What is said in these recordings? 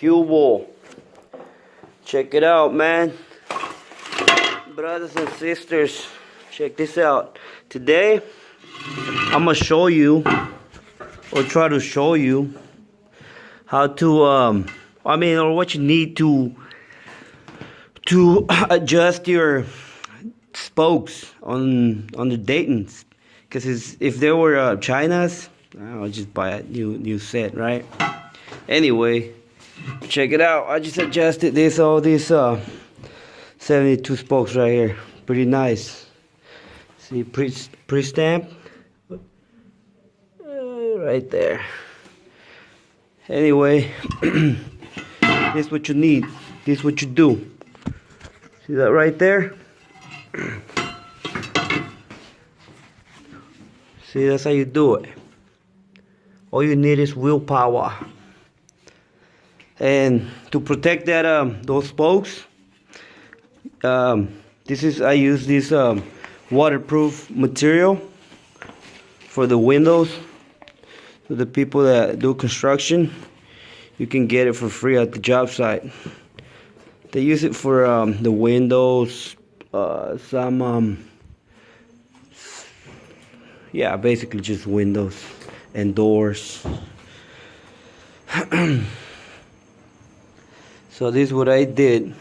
Cubo. Check it out, man. Brothers and sisters, check this out. Today, I'm gonna show you, or try to show you, how to, or what you need to adjust your spokes on the Daytons. Because if there were China's, I'll just buy a new set, right? Anyway, check it out. I just adjusted all these 72 spokes right here. Pretty nice. See, pre-stamp right there. Anyway, this is what you need. This is what you do. See that right there? See, that's how you do it. All you need is willpower. And to protect that those spokes, I use this waterproof material for the windows. So the people that do construction, you can get it for free at the job site. They use it for the windows, basically just windows and doors. So this is what I did.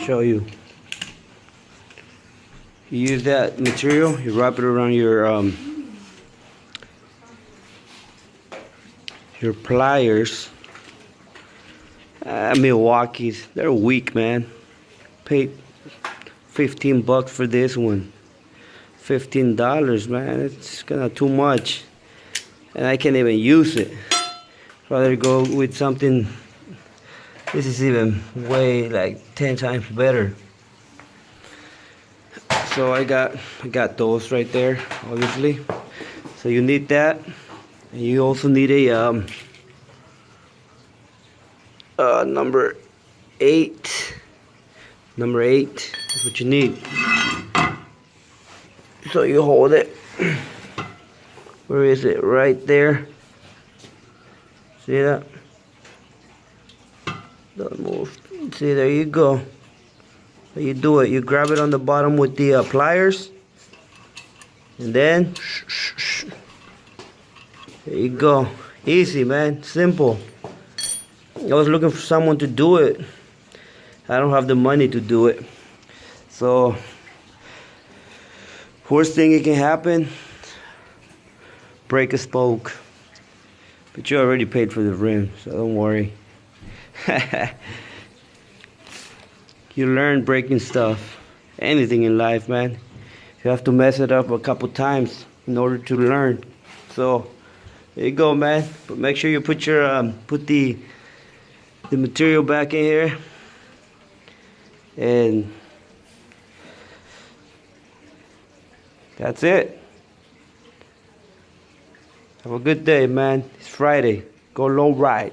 Show you. You use that material, you wrap it around your pliers. Milwaukee's, they're weak, man. Paid $15 for this one. $15, man. It's kind of too much, and I can't even use it. Rather go with something. This is even way like 10 times better. So I got those right there, obviously. So you need that, and you also need a number 8. Number 8 is what you need. So you hold it. Where is it? Right there. See that? Don't move. See, there you go. So you do it. You grab it on the bottom with the pliers, and then there you go. Easy, man. Simple. I was looking for someone to do it. I don't have the money to do it. So worst thing that can happen, break a spoke. But you already paid for the rim, so don't worry. You learn breaking stuff. Anything in life, man. You have to mess it up a couple times in order to learn. So there you go, man. But make sure you put your put the material back in here, and that's it. Have a good day, man. It's Friday. Go low ride.